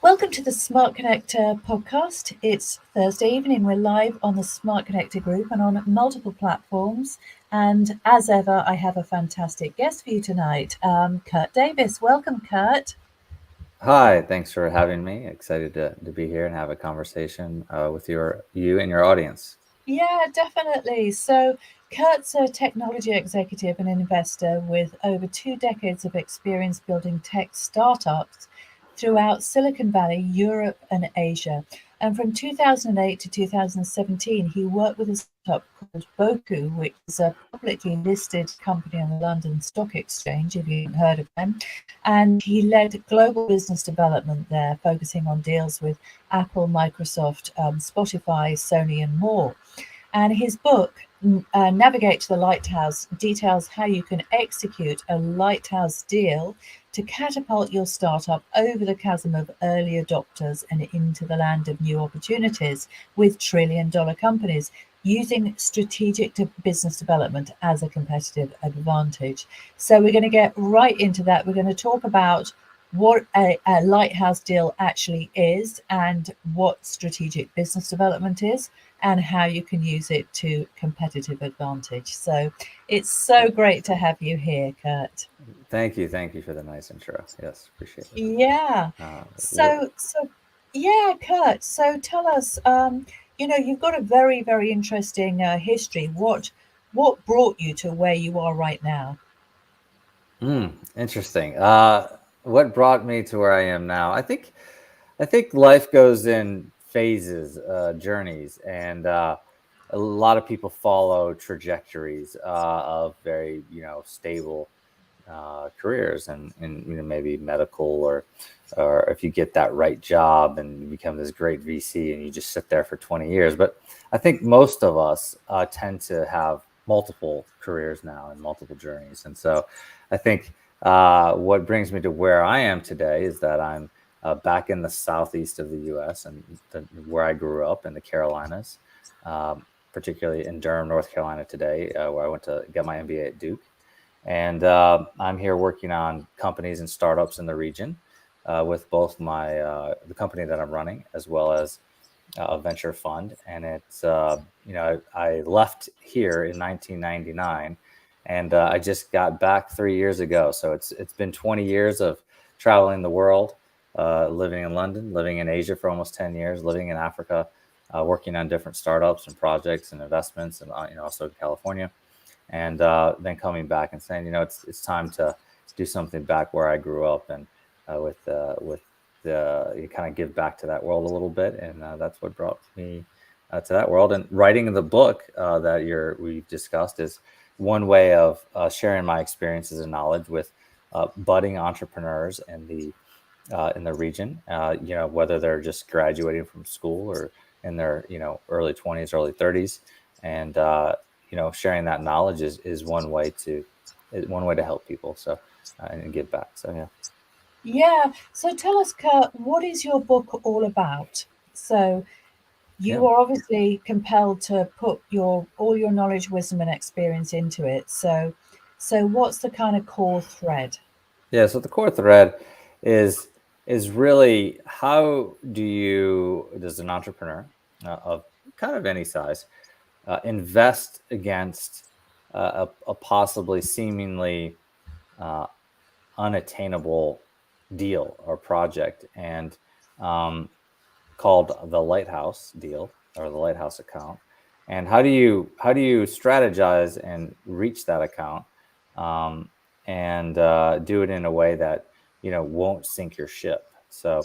Welcome to the Smart Connector podcast. It's Thursday evening. We're live on the Smart Connector group and on multiple platforms. And as ever, I have a fantastic guest for you tonight, Kurt Davis. Welcome, Kurt. Hi, thanks for having me. Excited to be here and have a conversation with you and your audience. Yeah, definitely. So, Kurt's a technology executive and investor with over 2 decades of experience building tech startups throughout Silicon Valley, Europe, and Asia. And from 2008 to 2017, he worked with a startup called Boku, which is a publicly listed company on the London Stock Exchange, if you haven't heard of them. And he led global business development there, focusing on deals with Apple, Microsoft, Spotify, Sony, and more. And his book, Navigate to the Lighthouse, details how you can execute a lighthouse deal to catapult your startup over the chasm of early adopters and into the land of new opportunities with trillion-dollar companies using strategic business development as a competitive advantage. So we're going to get right into that. We're going to talk about what a lighthouse deal actually is and what strategic business development is and how you can use it to competitive advantage. So it's so great to have you here, Kurt. Thank you for the nice intro. Yes, appreciate it. Yeah. Uh, what, So yeah, Kurt. So tell us, you've got a very, very interesting history. What brought you to where you are right now? Interesting. What brought me to where I am now? I think life goes in phases, journeys, and a lot of people follow trajectories of very stable careers and maybe medical or if you get that right job and you become this great VC and you just sit there for 20 years. But I think most of us tend to have multiple careers now and multiple journeys. And so I think what brings me to where I am today is that I'm back in the southeast of the U.S. and where I grew up in the Carolinas, particularly in Durham, North Carolina today, where I went to get my MBA at Duke. And I'm here working on companies and startups in the region with both the company that I'm running as well as a venture fund. And I left here in 1999, and I just got back 3 years ago. So it's been 20 years of traveling the world, living in London, living in Asia for almost 10 years, living in Africa, working on different startups and projects and investments, and also in California, and then coming back and saying, it's time to do something back where I grew up, and with you kind of give back to that world a little bit, and that's what brought me to that world. And writing the book that we've discussed is one way of sharing my experiences and knowledge with budding entrepreneurs in the region. Whether they're just graduating from school or in their early 20s, early 30s, and sharing that knowledge is one way to help people. So and give back. So yeah. Yeah. So tell us, Kurt, what is your book all about? So Yeah. you are obviously compelled to put your all your knowledge, wisdom, and experience into it. So what's the kind of core thread? Yeah. So the core thread is is really how does an entrepreneur of kind of any size invest against a possibly seemingly uh, unattainable deal or project, and um, called the Lighthouse deal or the Lighthouse account. And how do you strategize and reach that account, um, and do it in a way that won't sink your ship? So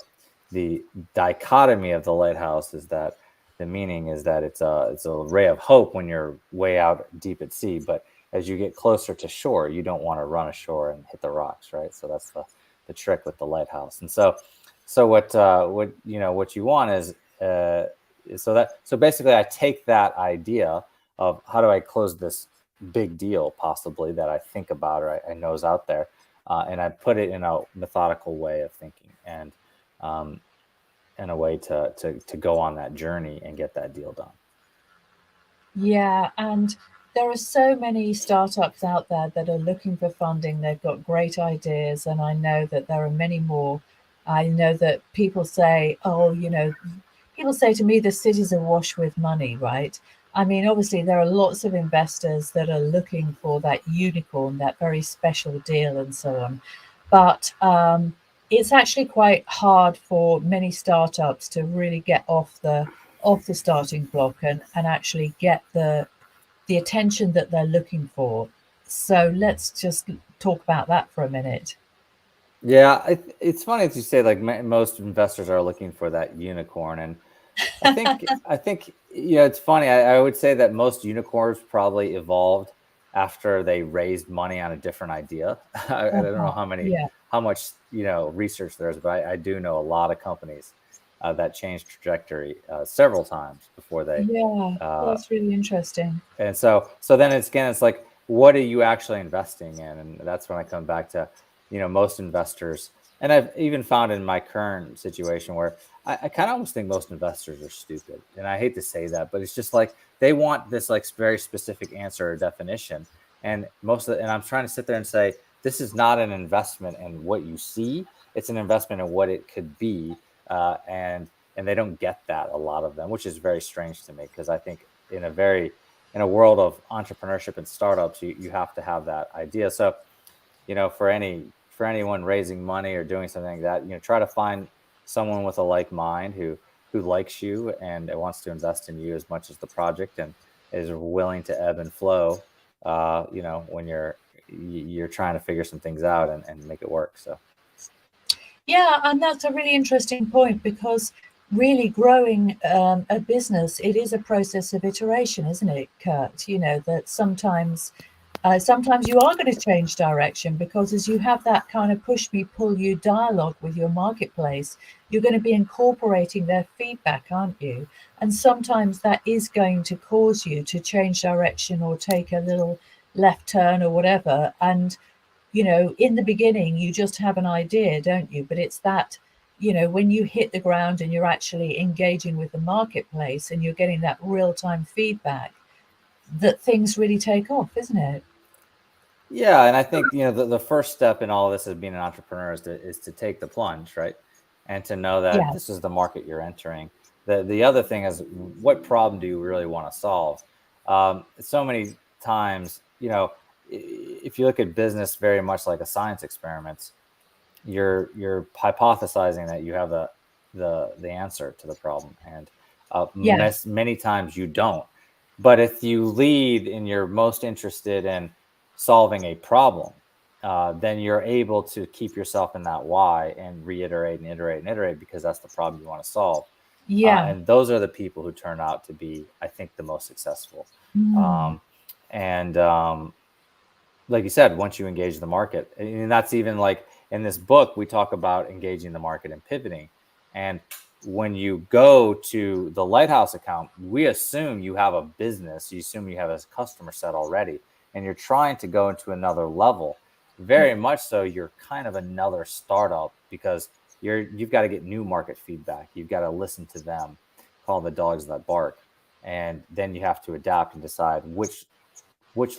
the dichotomy of the lighthouse is that the meaning is that it's a ray of hope when you're way out deep at sea, but as you get closer to shore, you don't want to run ashore and hit the rocks, right? So that's the trick with the lighthouse. And so what you want is basically I take that idea of how do I close this big deal possibly that I think about or I know is out there, and I put it in a methodical way of thinking, and um, in a way to go on that journey and get that deal done. Yeah, and there are so many startups out there that are looking for funding. They've got great ideas, and I know that there are many more I know that people say, oh, people say to me the city's awash with money, right? I mean, obviously, there are lots of investors that are looking for that unicorn, that very special deal, and so on. But it's actually quite hard for many startups to really get off the starting block and actually get the attention that they're looking for. So let's just talk about that for a minute. Yeah, it's funny that you say like most investors are looking for that unicorn, and I think it's funny. I would say that most unicorns probably evolved after they raised money on a different idea. I don't know Uh-huh. Yeah, how much research there is, but I do know a lot of companies that changed trajectory several times before they yeah, uh, that's really interesting. and so then it's like, what are you actually investing in? And that's when I come back to, most investors. And I've even found in my current situation where I kind of almost think most investors are stupid. And I hate to say that, but it's just like they want this like very specific answer or definition. And I'm trying to sit there and say, this is not an investment in what you see. It's an investment in what it could be. And they don't get that, a lot of them, which is very strange to me, because I think in a world of entrepreneurship and startups, you have to have that idea. So, for anyone raising money or doing something like that, try to find someone with a like mind who likes you and wants to invest in you as much as the project, and is willing to ebb and flow. When you're trying to figure some things out and make it work. So Yeah, and that's a really interesting point because really growing a business, it is a process of iteration, isn't it, Kurt? You know, that sometimes you are going to change direction because as you have that kind of push me, pull you dialogue with your marketplace, you're going to be incorporating their feedback, aren't you? And sometimes that is going to cause you to change direction or take a little left turn or whatever. And in the beginning, you just have an idea, don't you? But it's that, when you hit the ground and you're actually engaging with the marketplace and you're getting that real time feedback, that things really take off, isn't it? yeah, and I think the first step in all of this as being an entrepreneur is to take the plunge, right? And to know that this Yes. is the market you're entering. The other thing is, what problem do you really want to solve? So many times, if you look at business very much like a science experiment, you're hypothesizing that you have the answer to the problem, and Yes. many times you don't. But if you lead and you're most interested in solving a problem, then you're able to keep yourself in that why and reiterate and iterate and iterate, because that's the problem you want to solve. Yeah. And those are the people who turn out to be, I think, the most successful. Mm. And like you said, once you engage the market, and that's even like in this book, we talk about engaging the market and pivoting. And when you go to the Lighthouse account, we assume you have a business, you assume you have a customer set already, and you're trying to go into another level. Very much so, you're kind of another startup, because you've got to get new market feedback. You've got to listen to them, call the dogs that bark, and then you have to adapt and decide which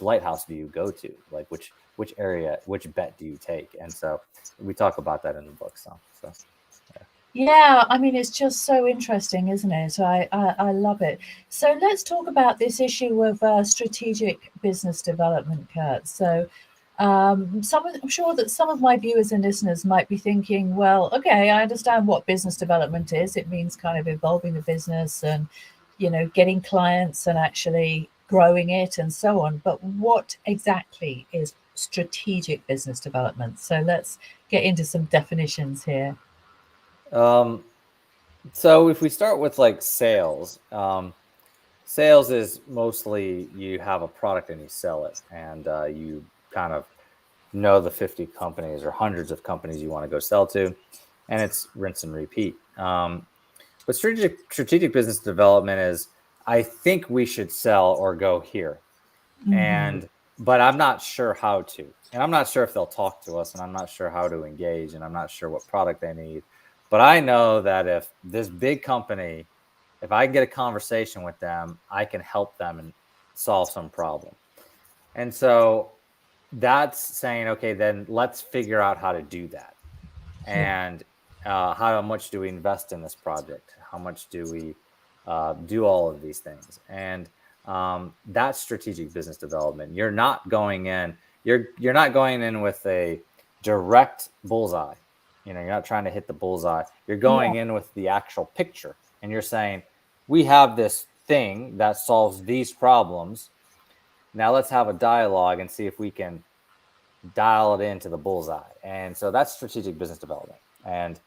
lighthouse do you go to, like which area, which bet do you take. And so we talk about that in the book so yeah. Yeah, I mean, it's just so interesting, isn't it? I love it. So let's talk about this issue of strategic business development, Kurt. So I'm sure that some of my viewers and listeners might be thinking, well, okay, I understand what business development is. It means kind of evolving the business and, getting clients and actually growing it and so on. But what exactly is strategic business development? So let's get into some definitions here. um so if we start with like sales, sales is mostly you have a product and you sell it, and you kind of know the 50 companies or hundreds of companies you want to go sell to, and it's rinse and repeat. But strategic business development is, I think we should sell or go here, Hmm. and but I'm not sure how to, and I'm not sure if they'll talk to us, and I'm not sure how to engage, and I'm not sure what product they need. But I know that if this big company, if I get a conversation with them, I can help them and solve some problem. And so that's saying, okay, then let's figure out how to do that. Yeah. And How much do we invest in this project? How much do we do all of these things? And that's strategic business development. You're not going in. You're not going in with a direct bullseye. You know, you're not trying to hit the bullseye. You're Yeah. going in with the actual picture, and you're saying, we have this thing that solves these problems. Now let's have a dialogue and see if we can dial it into the bullseye. And so that's strategic business development. And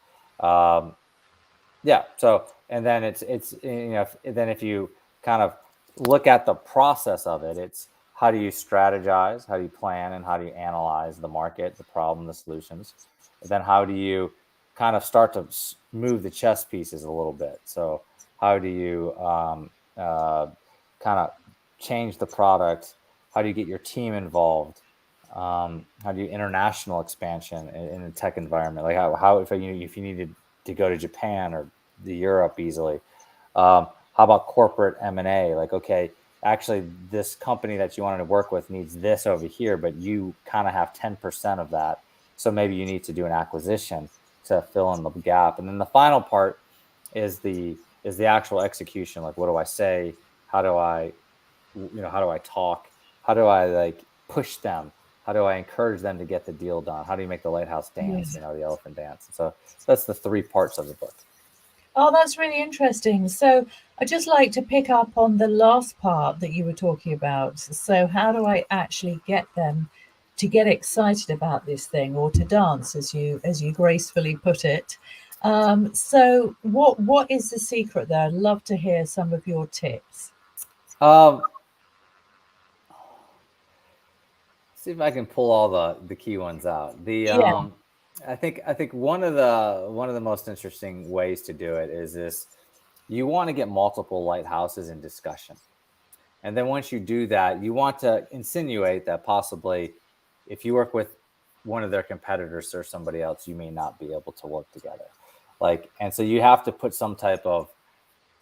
yeah, so and then it's then if you kind of look at the process of it, it's how do you strategize, how do you plan, and how do you analyze the market, the problem, the solutions. And then how do you kind of start to move the chess pieces a little bit. So how do you kind of change the product? How do you get your team involved? How do you international expansion in a tech environment? Like how if you needed to go to Japan or the Europe easily. How about corporate M&A? Like, okay, actually this company that you wanted to work with needs this over here, but you kind of have 10% of that. So maybe you need to do an acquisition to fill in the gap. And then the final part is the actual execution. Like, what do I say? How do I, how do I talk? How do I like push them? How do I encourage them to get the deal done? How do you make the lighthouse dance, Yeah. the elephant dance? And so that's the 3 parts of the book. Oh, that's really interesting. So I'd just like to pick up on the last part that you were talking about. So how do I actually get them to get excited about this thing or to dance, as you gracefully put it? So what is the secret there? I'd love to hear some of your tips. Um, see if I can pull all the key ones out. Yeah. I think one of the most interesting ways to do it is this: you want to get multiple lighthouses in discussion, and then once you do that, you want to insinuate that possibly, if you work with one of their competitors or somebody else, you may not be able to work together. Like, and so you have to put some type of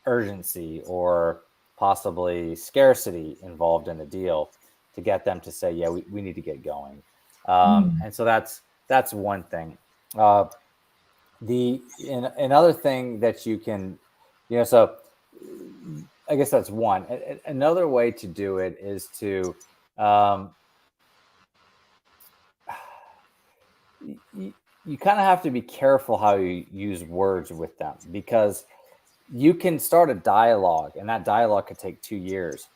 urgency or possibly scarcity involved in the deal to get them to say, yeah, we need to get going. Mm. And so that's one thing. Another thing that you can, so I guess that's one. Another way to do it is to you kind of have to be careful how you use words with them, because you can start a dialogue and that dialogue could take 2 years.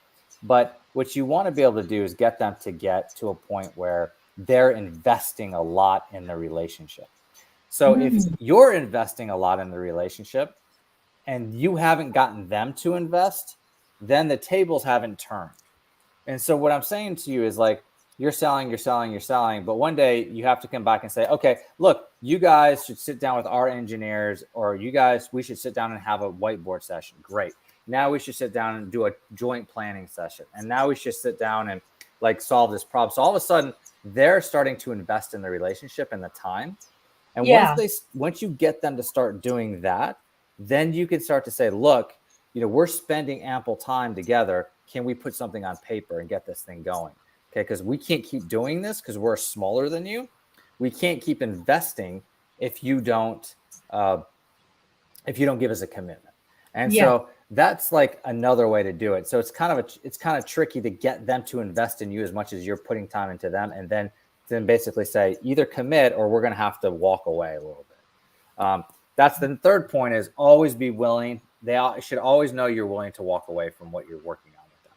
But what you want to be able to do is get them to get to a point where they're investing a lot in the relationship. So if Mm. you're investing a lot in the relationship and you haven't gotten them to invest, then the tables haven't turned. And so what I'm saying to you is, like, you're selling, but one day you have to come back and say, okay, look, you guys should sit down with our engineers, or we should sit down and have a whiteboard session. Great. Now we should sit down and do a joint planning session. And now we should sit down and like solve this problem. So all of a sudden they're starting to invest in the relationship and the time. And Yeah. once you get them to start doing that, then you can start to say, look, we're spending ample time together. Can we put something on paper and get this thing going? Okay, because we can't keep doing this because we're smaller than you. We can't keep investing if you don't give us a commitment. And Yeah. so that's like another way to do it. So it's kind of tricky to get them to invest in you as much as you're putting time into them, and then basically say either commit or we're going to have to walk away a little bit. That's the third point, is always be willing. They should always know you're willing to walk away from what you're working on with them.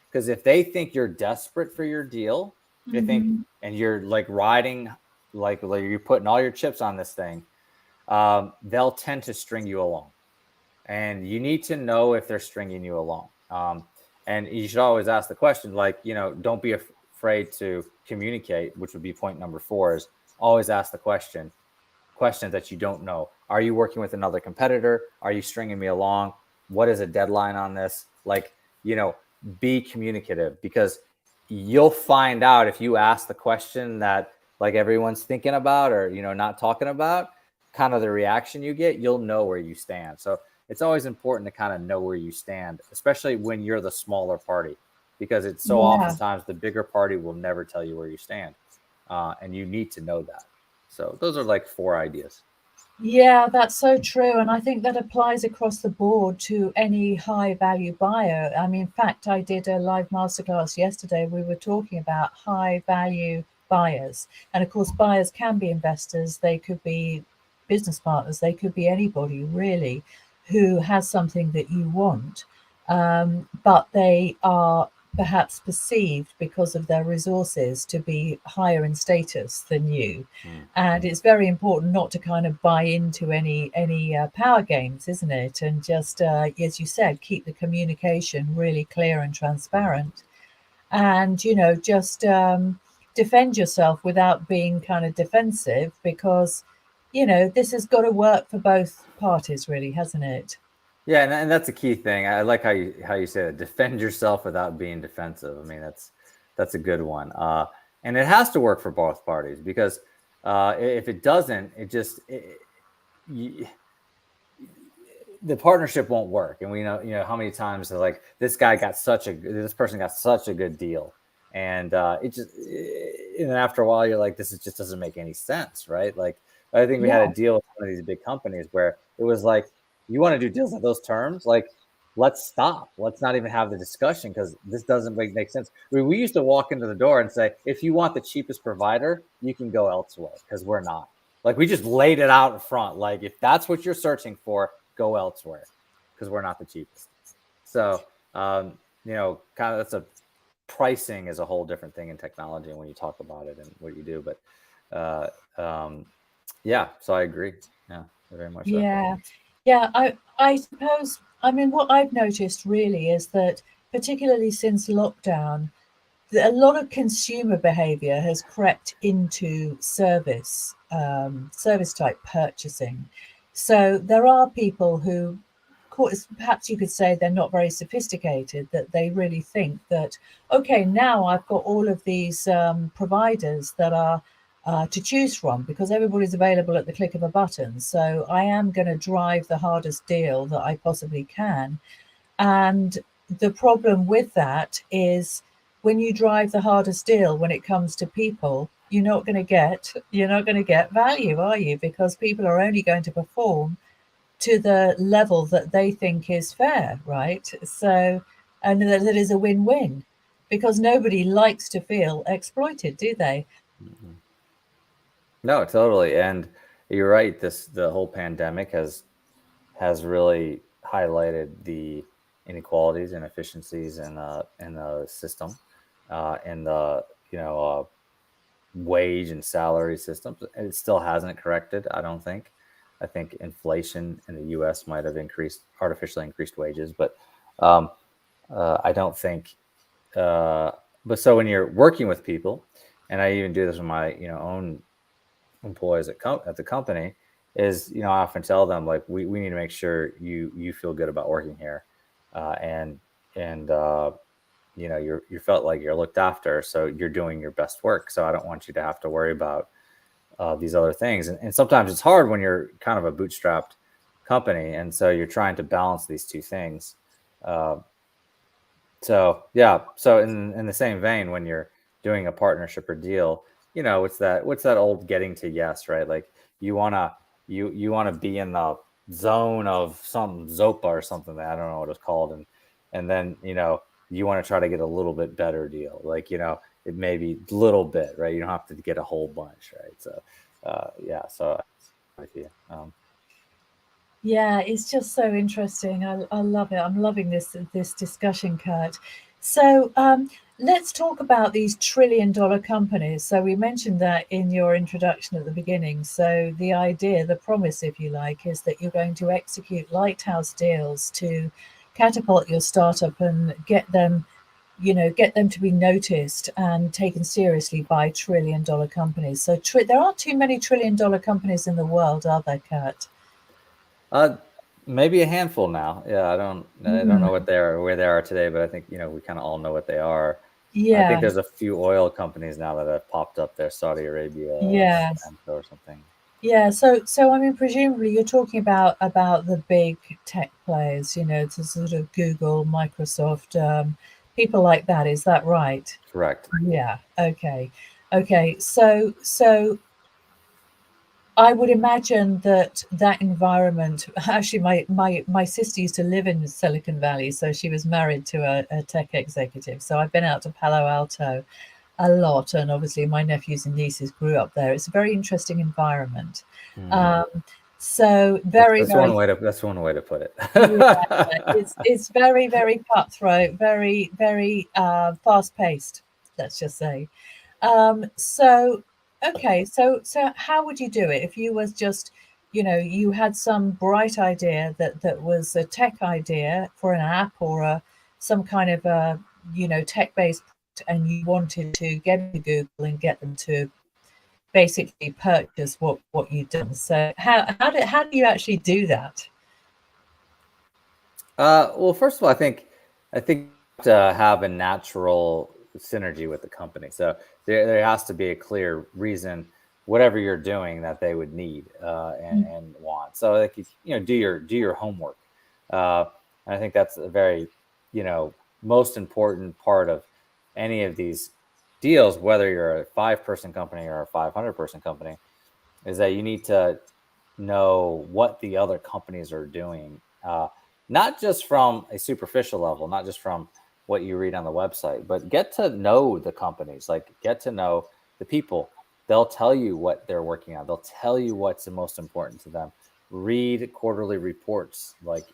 Because if they think you're desperate for your deal, they think, Hmm. and you're like riding, like you're putting all your chips on this thing, they'll tend to string you along. And you need to know if they're stringing you along. And you should always ask the question, like, don't be afraid to communicate, which would be point number 4, is always ask the questions that you don't know. Are you working with another competitor? Are you stringing me along? What is a deadline on this? Like, be communicative, because you'll find out if you ask the question that like everyone's thinking about, or, not talking about, kind of the reaction you get, you'll know where you stand. So it's always important to kind of know where you stand, especially when you're the smaller party, because it's so Yeah. oftentimes the bigger party will never tell you where you stand. And you need to know that. So those are like 4 ideas. Yeah, that's so true. And I think that applies across the board to any high value buyer. I mean, in fact, I did a live masterclass yesterday. We were talking about high value buyers. And of course, buyers can be investors, they could be business partners, they could be anybody really who has something that you want. But they are perhaps perceived because of their resources to be higher in status than you, Mm. and it's very important not to kind of buy into any power games, isn't it? And just as you said, keep the communication really clear and transparent, and just defend yourself without being kind of defensive, because this has got to work for both parties, really, hasn't it? Yeah, and that's a key thing. I like how you say that. Defend yourself without being defensive. I mean, that's a good one. And it has to work for both parties, because if it doesn't, you, the partnership won't work. And we know how many times they're like, this person got such a good deal, and and then after a while you're like, just doesn't make any sense, right? Like, I think we had a Yeah. deal with one of these big companies where it was like, you want to do deals at those terms, like, let's stop, let's not even have the discussion, because this doesn't make sense. We used to walk into the door and say, if you want the cheapest provider, you can go elsewhere, because we're not. Like, we just laid it out in front. Like, if that's what you're searching for, go elsewhere, because we're not the cheapest. So, kind of, that's a pricing is a whole different thing in technology and when you talk about it and what you do. But uh, um, yeah, so I agree. Yeah, very much so. Yeah, yeah. I suppose. I mean, what I've noticed really is that, particularly since lockdown, a lot of consumer behavior has crept into service type purchasing. So there are people who, perhaps you could say, they're not very sophisticated, that they really think that, okay, now I've got all of these providers that are to choose from, because everybody's available at the click of a button. So I am going to drive the hardest deal that I possibly can. And the problem with that is, when you drive the hardest deal, when it comes to people, you're not going to get value, are you? Because people are only going to perform to the level that they think is fair, right? So, and that is a win-win, because nobody likes to feel exploited, do they? Mhm. No, totally. And you're right. The whole pandemic has really highlighted the inequalities and efficiencies in the system, in the wage and salary systems. And it still hasn't corrected, I don't think. I think inflation in the U.S. might have artificially increased wages, but um, I don't think. Uh, but so when you're working with people, and I even do this with my own employees at the company, is I often tell them, like, we need to make sure you feel good about working here, and you felt like you're looked after, so you're doing your best work. So I don't want you to have to worry about these other things. And sometimes it's hard when you're kind of a bootstrapped company, and so you're trying to balance these two things. Uh, so yeah, so in the same vein, when you're doing a partnership or deal, what's that old getting to yes, right? Like, you wanna be in the zone of some Zopa or something, that I don't know what it's called, and then you want to try to get a little bit better deal. Like, it may be a little bit, right? You don't have to get a whole bunch, right? So yeah, so I'm with you. Yeah, it's just so interesting. I love it. I'm loving this discussion, Kurt. So let's talk about these trillion-dollar companies. So we mentioned that in your introduction at the beginning. So the idea, the promise, if you like, is that you're going to execute lighthouse deals to catapult your startup and get them to be noticed and taken seriously by trillion-dollar companies. So there aren't too many trillion-dollar companies in the world, are there, Kurt? Uh, Maybe a handful now. Yeah, I don't know what they are, where they are today, but I think we kind of all know what they are. I think Yeah, there's a few oil companies now that have popped up there, Saudi Arabia, yeah, Aramco or something. yeah. So I mean, presumably you're talking about the big tech players, to sort of Google, Microsoft, people like that. Is that right? Correct. Yeah. Okay. Okay. So I would imagine that that environment. Actually, my sister used to live in Silicon Valley, so she was married to a tech executive. So I've been out to Palo Alto a lot, and obviously my nephews and nieces grew up there. It's a very interesting environment. Hmm. Um, so very, That's very, one way to put it. yeah, it's very, very cutthroat, very, very fast paced. Let's just say. So okay, so how would you do it if you was just, you had some bright idea that was a tech idea for an app or some kind of a, tech based, and you wanted to get into Google and get them to basically purchase what you've done. So how do you actually do that? Well, first of all, I think you have to have a natural synergy with the company. So there has to be a clear reason, whatever you're doing, that they would need and want. So like do your homework. Uh, and I think that's a very most important part of any of these deals, whether you're a 5-person company or a 500-person company, is that you need to know what the other companies are doing, not just from a superficial level, not just from what you read on the website, but get to know the companies, like get to know the people. They'll tell you what they're working on. They'll tell you what's the most important to them. Read quarterly reports, like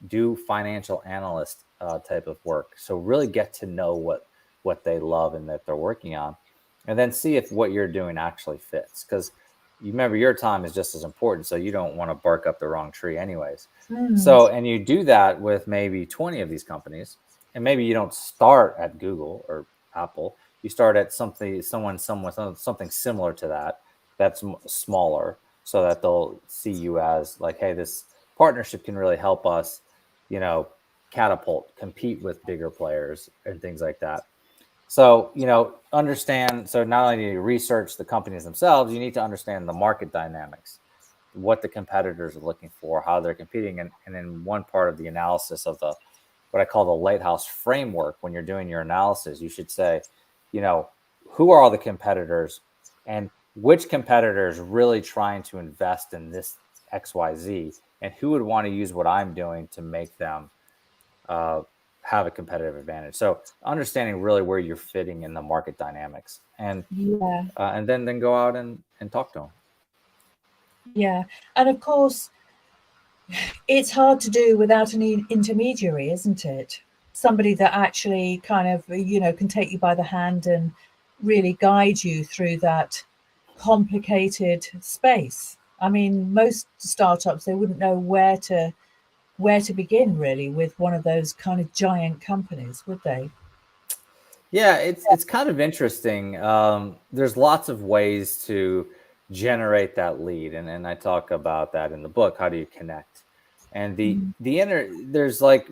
do financial analyst type of work. So really get to know what they love and that they're working on, and then see if what you're doing actually fits. Because you remember your time is just as important, so you don't want to bark up the wrong tree anyways. Mm, So, and you do that with maybe 20 of these companies, and maybe you don't start at Google or Apple. You start at something similar to that, that's smaller, so that they'll see you as like, hey, this partnership can really help us, you know, catapult, compete with bigger players and things like that. So, understand. So, not only do you research the companies themselves, you need to understand the market dynamics, what the competitors are looking for, how they're competing. And in one part of the analysis of what I call the lighthouse framework, when you're doing your analysis, you should say, you know, who are all the competitors and which competitors really trying to invest in this XYZ, and who would want to use what I'm doing to make them uh, have a competitive advantage. So understanding really where you're fitting in the market dynamics, yeah, and then go out and talk to them. yeah, and of course it's hard to do without an intermediary, isn't it? Somebody that actually kind of, can take you by the hand and really guide you through that complicated space. I mean, most startups, they wouldn't know where to begin really with one of those kind of giant companies, would they? Yeah, it's kind of interesting. There's lots of ways to generate that lead, and I talk about that in the book. How do you connect? And there's like,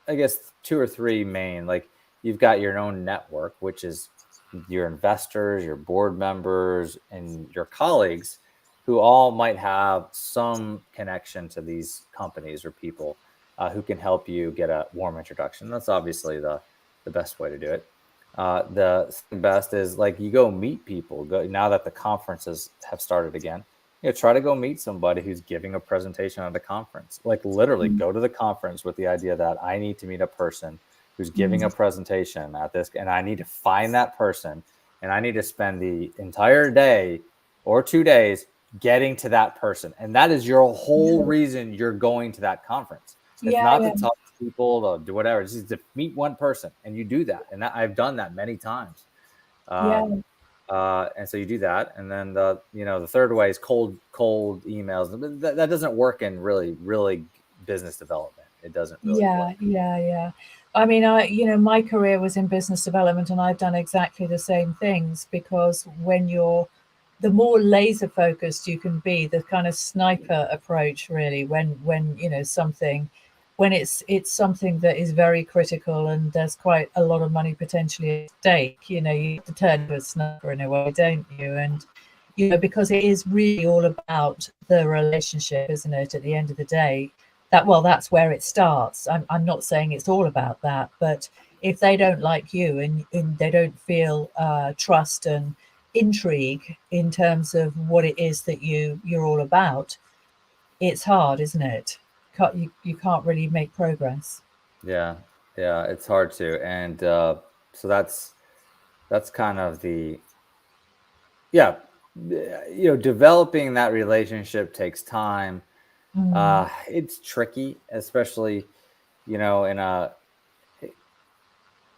I guess, two or three main. Like, you've got your own network, which is your investors, your board members, and your colleagues, who all might have some connection to these companies or people who can help you get a warm introduction. That's obviously the best way to do it. The second best is, like, you go meet people. Go, now that the conferences have started again, try to go meet somebody who's giving a presentation at a conference. Like, literally Mm, go to the conference with the idea that I need to meet a person who's giving a mm, presentation at this, and I need to find that person, and I need to spend the entire day or 2 days getting to that person. And that is your whole yeah, reason you're going to that conference. It's yeah, not to yeah, talk to people, to do whatever. It's just to meet one person, and you do that. And I've done that many times. yeah, Um, and so you do that, and then the third way is cold emails. But that doesn't work in really business development. It doesn't really yeah, work. yeah, yeah. I mean, my career was in business development, and I've done exactly the same things because the more laser focused you can be, the kind of sniper approach, really, when when it's something that is very critical and there's quite a lot of money potentially at stake. You have to turn to a sniper in a way, don't you? And because it is really all about the relationship, isn't it? At the end of the day, that's where it starts. I'm not saying it's all about that, but if they don't like you and they don't feel trust and intrigue in terms of what it is that you're all about, it's hard, isn't it? You can't really make progress. Yeah, yeah, it's hard to, and so that's kind of the yeah, developing that relationship takes time. Mm. It's tricky, especially in a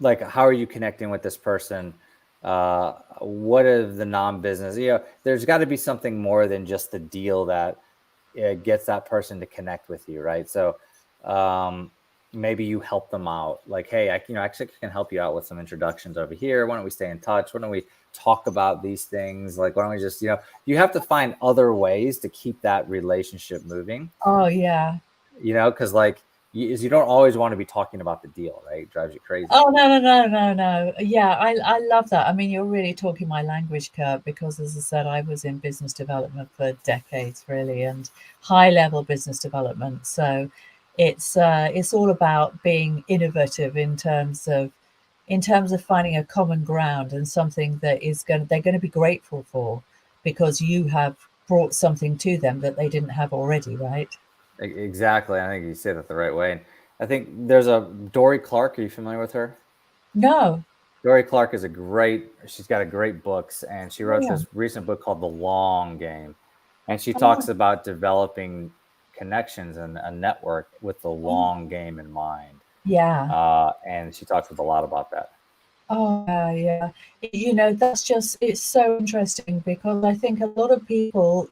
like, how are you connecting with this person? What is the non-business? There's got to be something more than just the deal that gets that person to connect with you, right? So um, maybe you help them out. Like, hey, actually can help you out with some introductions over here. Why don't we stay in touch? Why don't we talk about these things? Like, why don't we just, you have to find other ways to keep that relationship moving. Oh yeah. Because like you don't always want to be talking about the deal, right? It drives you crazy. Oh no, no, no, no, no. Yeah, I love that. I mean, you're really talking my language, Kurt, because as I said, I was in business development for decades, really, and high level business development. So it's all about being innovative in terms of finding a common ground and something that they're going to be grateful for because you have brought something to them that they didn't have already, right? Exactly. I think you said it the right way. And I think there's a Dory Clark. Are you familiar with her? No. Dory Clark is she's got a great books, and she Oh wrote yeah. this recent book called The Long Game. And she talks Oh, about developing connections and a network with the oh, long game in mind. yeah. And she talks a lot about that. Oh, yeah. That's it's so interesting because I think a lot of people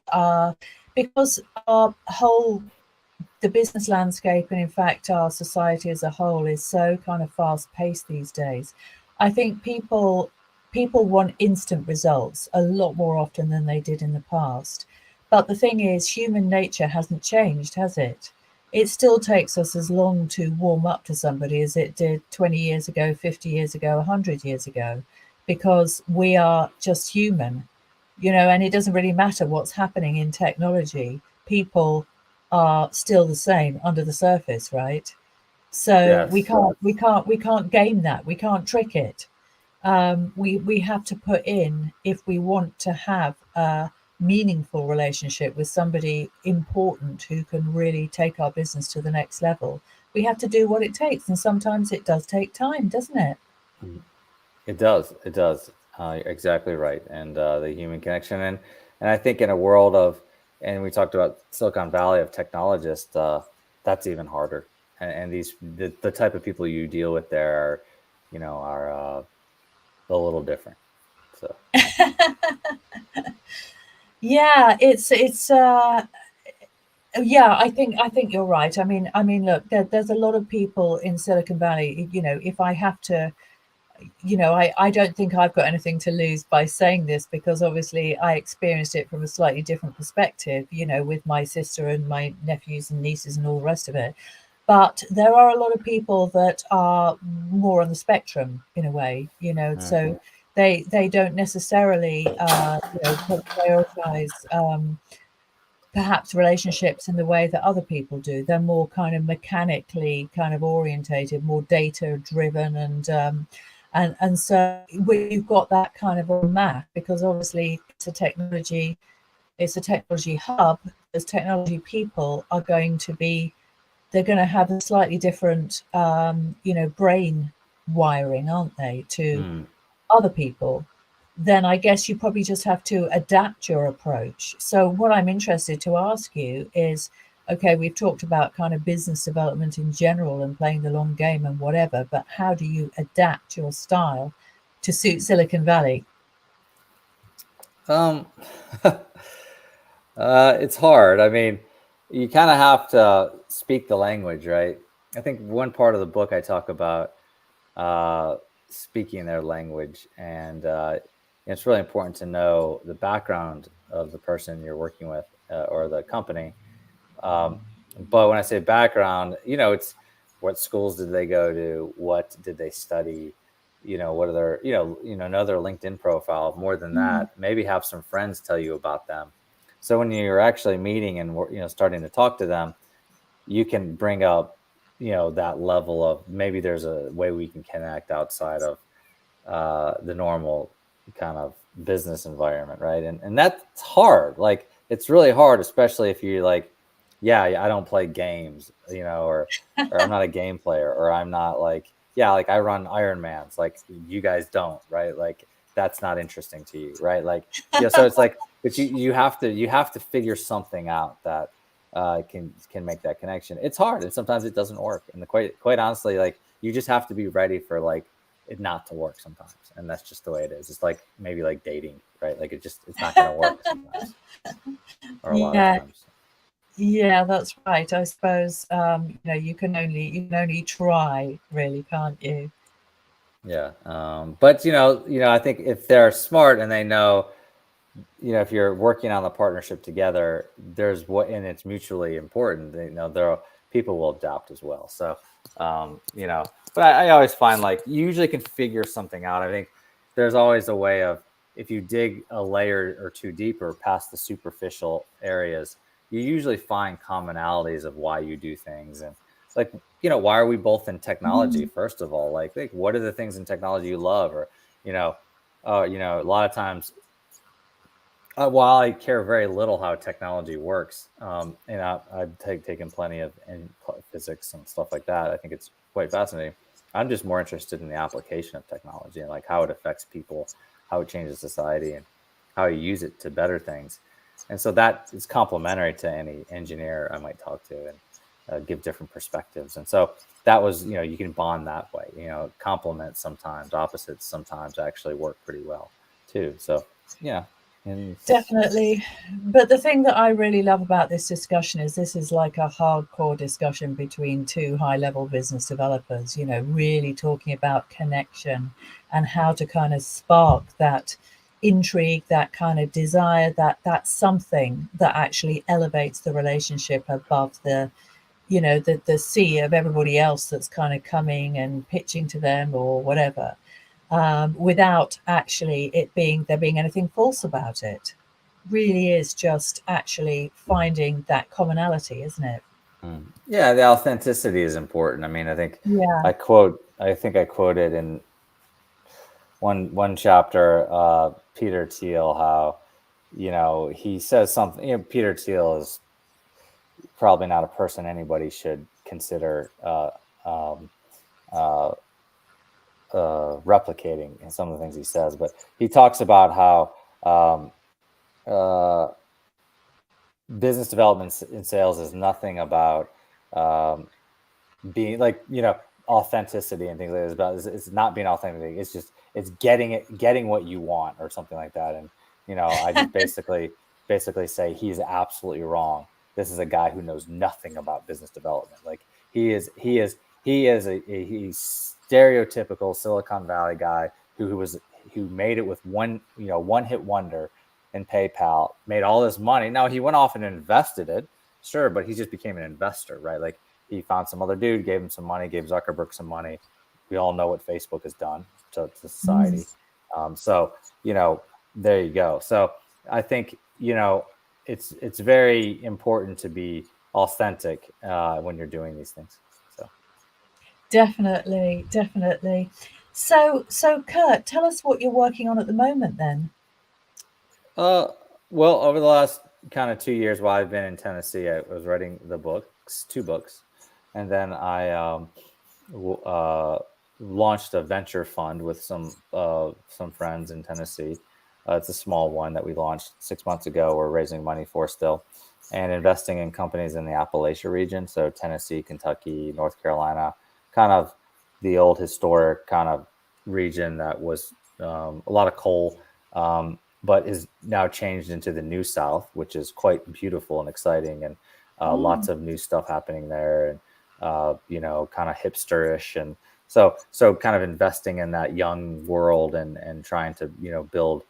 because our whole, the business landscape and in fact our society as a whole is so kind of fast paced these days. I think people want instant results a lot more often than they did in the past. But the thing is, human nature hasn't changed, has it? It still takes us as long to warm up to somebody as it did 20 years ago, 50 years ago, 100 years ago, because we are just human, and it doesn't really matter what's happening in technology. People are still the same under the surface, right? So we Yes. can't game that. We can't trick it. We have to put in, if we want to have a meaningful relationship with somebody important who can really take our business to the next level. We have to do what it takes, and sometimes it does take time, doesn't it? Mhm. It does. It does. You're exactly right. And the human connection, and I think in a world of, and we talked about Silicon Valley of technologists, that's even harder. And the type of people you deal with there are a little different. So Yeah, yeah, I think you're right. I mean, look, there's a lot of people in Silicon Valley. If I have to, I don't think I've got anything to lose by saying this because obviously I experienced it from a slightly different perspective. With my sister and my nephews and nieces and all the rest of it. But there are a lot of people that are more on the spectrum in a way. mhm. So they don't necessarily prioritize. Perhaps relationships in the way that other people do. They're more kind of mechanically kind of orientated, more data driven, and so we've got that kind of a map because obviously it's a technology hub. Those technology people are going to be they're going to have a slightly different brain wiring, aren't they, to Mm. other people. Then I guess you probably just have to adapt your approach. So, what I'm interested to ask you is, okay, we've talked about kind of business development in general and playing the long game and whatever, but how do you adapt your style to suit Silicon Valley? Um, it's hard. I mean, you kind of have to speak the language, right? I think one part of the book I talk about uh, speaking their language, and it's really important to know the background of the person you're working with or the company. Um, but when I say background, it's what schools did they go to? What did they study? What are their, know their LinkedIn profile. More than Mm. that, maybe have some friends tell you about them. So when you're actually meeting and starting to talk to them, you can bring up, that level of maybe there's a way we can connect outside of the normal kind of business environment, right? And that's hard. Like it's really hard, especially if you're like, yeah, I don't play games, or I'm not a game player, or I'm not like, yeah, like I run Ironmans, like you guys don't, right? Like that's not interesting to you, right? Like, so it's like, but you have to figure something out that can make that connection. It's hard, and sometimes it doesn't work. And quite honestly, like you just have to be ready for like it not to work sometimes, and that's just the way it is. It's like maybe like dating, right? Like it's not going to work sometimes, or a lot of Yeah, times. yeah, that's right. I suppose you can only try, really, can't you? Yeah, but I think if they're smart and they know, if you're working on the partnership together, there's and it's mutually important. There are people will adapt as well. So, but I always find like you usually can figure something out. I think there's always a way of if you dig a layer or two deeper past the superficial areas, you usually find commonalities of why you do things. And like, why are we both in technology? Mm. First of all, like what are the things in technology you love? Or, a lot of times while I care very little how technology works, and I've taken plenty of physics and stuff like that. I think it's quite fascinating. I'm just more interested in the application of technology and like how it affects people, how it changes society, and how you use it to better things. And so that is complementary to any engineer I might talk to and give different perspectives. And so that was, you can bond that way. Complements sometimes, opposites sometimes actually work pretty well too. So yeah. And Definitely. But the thing that I really love about this discussion is this is like a hardcore discussion between two high level business developers, really talking about connection and how to kind of spark that intrigue, that kind of desire, that something that actually elevates the relationship above the sea of everybody else that's kind of coming and pitching to them or whatever, without actually there being anything false about it. Really is just actually finding that commonality, isn't it? Yeah, the authenticity is important. I mean, Yeah. I think I quoted in one chapter, Peter Thiel, how, he says something, Peter Thiel is probably not a person anybody should consider um, uh, replicating in some of the things he says, but he talks about how uh, business development and sales is nothing about um, being like authenticity and things like this. About it's not being authentic. It's just getting what you want or something like that. And I just basically say he's absolutely wrong. This is a guy who knows nothing about business development. Like he is a he's stereotypical Silicon Valley guy who made it with one hit wonder in PayPal, made all this money. Now he went off and invested it, sure, but he just became an investor, right? Like he found some other dude, gave him some money, gave Zuckerberg some money. We all know what Facebook has done to Mm. society. So there you go. So I think it's very important to be authentic when you're doing these things. So Definitely, definitely. So Kurt, tell us what you're working on at the moment then. uh, well, over the last kind of 2 years while I've been in Tennessee, I was writing two books, and then I launched a venture fund with some friends in Tennessee. It's a small one that we launched 6 months ago. We're raising money for still, and investing in companies in the Appalachia region, so Tennessee, Kentucky, North Carolina, kind of the old historic kind of region that was a lot of coal, but is now changed into the New South, which is quite beautiful and exciting, and Oh. lots of new stuff happening there. And kind of hipsterish, and so kind of investing in that young world and trying to build.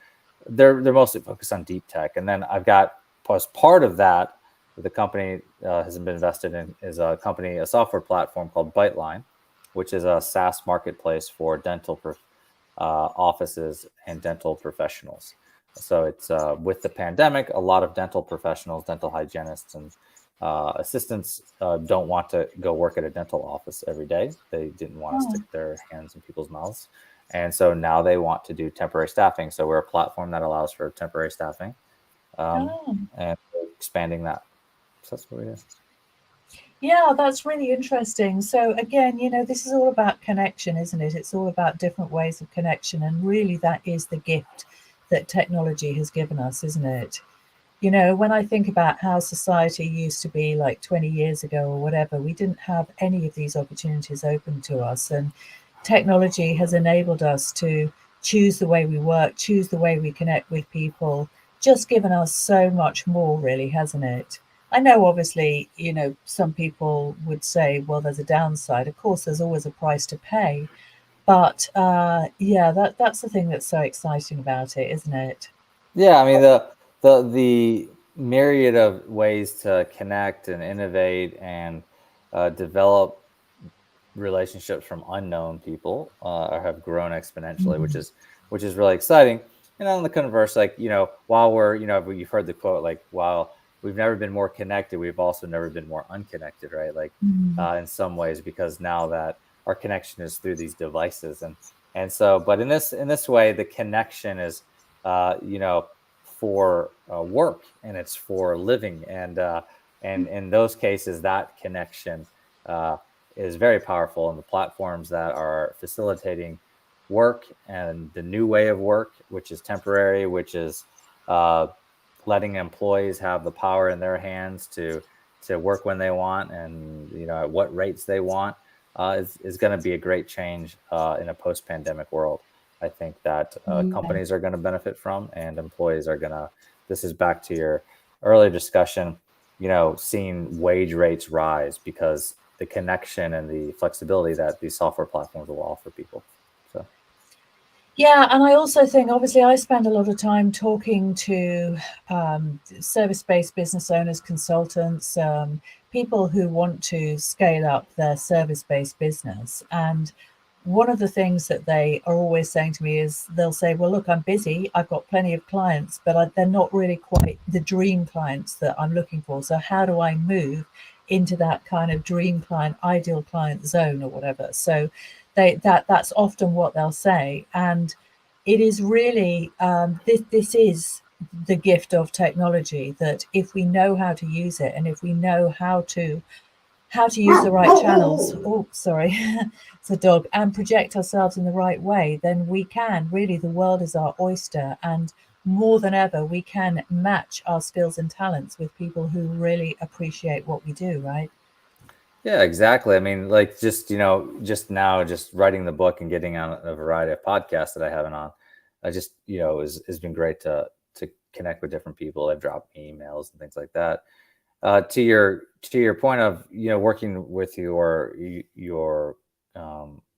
They're mostly focused on deep tech, and then I've got as part of that, the company has been invested in is a software platform called Byteline, which is a SaaS marketplace for offices and dental professionals. So it's with the pandemic, a lot of dental professionals, dental hygienists, and assistants don't want to go work at a dental office every day. They didn't want to Oh. stick their hands in people's mouths. And so now they want to do temporary staffing. So we're a platform that allows for temporary staffing, Oh. and we're expanding that. So that's what we do. Yeah, that's really interesting. So again, this is all about connection, isn't it? It's all about different ways of connection, and really that is the gift that technology has given us, isn't it? When I think about how society used to be like 20 years ago or whatever, we didn't have any of these opportunities open to us. And technology has enabled us to choose the way we work, choose the way we connect with people, just given us so much more, really, hasn't it? I know, obviously, some people would say, well, there's a downside. Of course, there's always a price to pay. But yeah, that's the thing that's so exciting about it, isn't it? Yeah, I mean the myriad of ways to connect and innovate and develop relationships from unknown people have grown exponentially, Mm. which is really exciting. And on the converse, like while we're you've heard the quote, like while we've never been more connected, we've also never been more unconnected, right? Like Mm. in some ways, because now that our connection is through these devices, and so, but in this way, the connection is you know for work, and it's for living, and in those cases, that connection. Is very powerful, and the platforms that are facilitating work and the new way of work, which is temporary, which is uh, letting employees have the power in their hands to work when they want, and at what rates they want, is going to be a great change in a post-pandemic world. I think that Yeah. companies are going to benefit from, and employees are going to. This is back to your earlier discussion, seeing wage rates rise because the connection and the flexibility that these software platforms will offer people. So Yeah, and I also think, obviously, I spend a lot of time talking to service-based business owners, consultants, people who want to scale up their service-based business. And one of the things that they are always saying to me is they'll say, well, look, I'm busy. I've got plenty of clients, but they're not really quite the dream clients that I'm looking for. So how do I move into that kind of dream client, ideal client zone or whatever? So that's often what they'll say. And it is really this is the gift of technology, that if we know how to use it, and if we know how to use the right channels, oh sorry, it's a dog, and project ourselves in the right way, then we can really, the world is our oyster, and more than ever we can match our skills and talents with people who really appreciate what we do, right? yeah, exactly. I mean, like just now, just writing the book and getting on a variety of podcasts that I haven't on, I just has been great to connect with different people. I've dropped me emails and things like that. To your point of working with your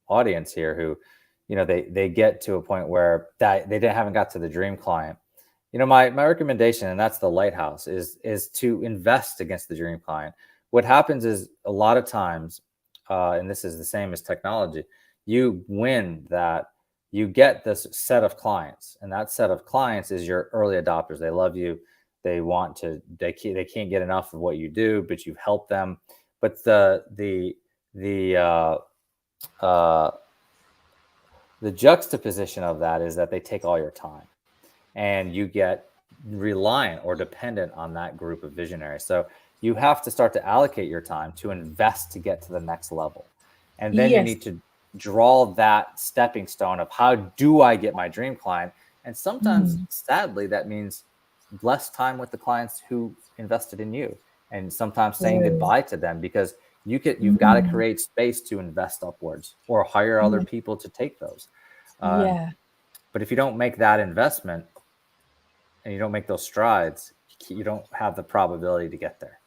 audience here, who they get to a point where that they haven't got to the dream client. My recommendation, and that's the lighthouse, is to invest against the dream client. What happens is a lot of times, and this is the same as technology, you win that, you get this set of clients, and that set of clients is your early adopters. They love you, they can't get enough of what you do, but you've helped them. But the uh, the juxtaposition of that is that they take all your time, and you get reliant or dependent on that group of visionaries. So you have to start to allocate your time to invest to get to the next level. And then you Yes. need to draw that stepping stone of, how do I get my dream client? And sometimes, Mm. sadly, that means less time with the clients who invested in you, and sometimes saying True. goodbye to them, because you've got to Mm. create space to invest upwards or hire other Yeah. people to take those. Um, Yeah. but if you don't make that investment, and you don't make those strides, you don't have the probability to get there.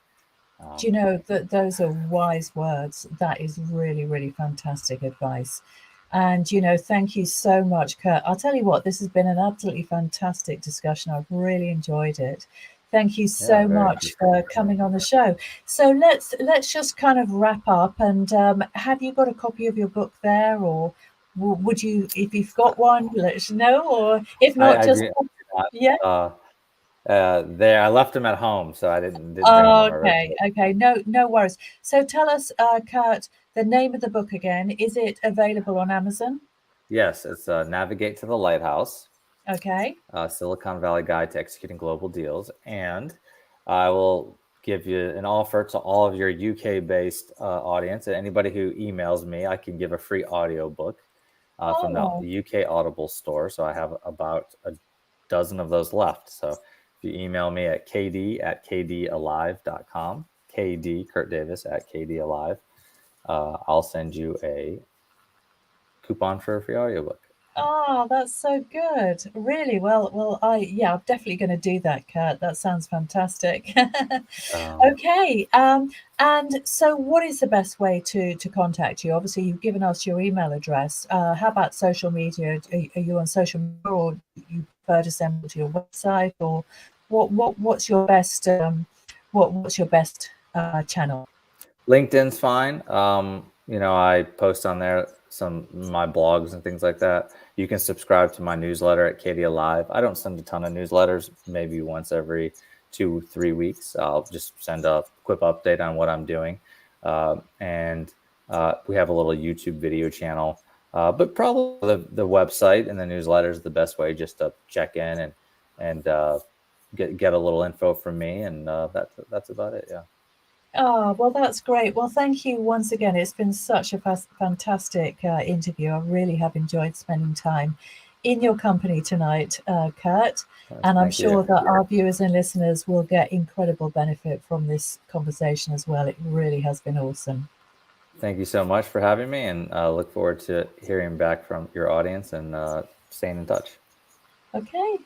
Do you Um, know that those are wise words? That is really, really fantastic advice. And, thank you so much, Kurt. I'll tell you what, this has been an absolutely fantastic discussion. I've really enjoyed it. Thank you yeah, so very much appreciative for of that. coming on the show. So let's just kind of wrap up. And have you got a copy of your book there, or would you, if you've got one, let us know, or if not, I just do not. yeah. There, I left them at home, so I didn't bring them Oh, on my okay, road. okay. No worries. So tell us, Kurt, the name of the book again. Is it available on Amazon? Yes, it's Navigate to the Lighthouse, Okay. Silicon Valley Guide to Executing Global Deals. And I will give you an offer to all of your UK-based audience. And anybody who emails me, I can give a free audiobook from the Oh, UK Audible store. So I have about a dozen of those left. So if you email me at kd@kdalive.com, KD, Kurt Davis at KDalive, I'll send you a coupon for a free audiobook. oh, that's so good. Really well, I'm definitely going to do that, Kurt. That sounds fantastic. Um, Okay. And so what is the best way to contact you? Obviously, you've given us your email address. How about social media? Are you on social media, or you prefer to send them to your website, or what's your best what's your best channel? LinkedIn's fine. I post on there some my blogs and things like that. You can subscribe to my newsletter at Katie Alive. I don't send a ton of newsletters, maybe once every 2-3 weeks. I'll just send a quick update on what I'm doing. And we have a little YouTube video channel. But probably the website and the newsletter is the best way just to check in and get a little info from me. And that's about it. Yeah. Oh, well, that's great. Well, thank you once again. It's been such a fantastic interview. I really have enjoyed spending time in your company tonight, Kurt. And I'm Thank you. sure that our viewers and listeners will get incredible benefit from this conversation as well. It really has been awesome. Thank you so much for having me, and look forward to hearing back from your audience and staying in touch. Okay.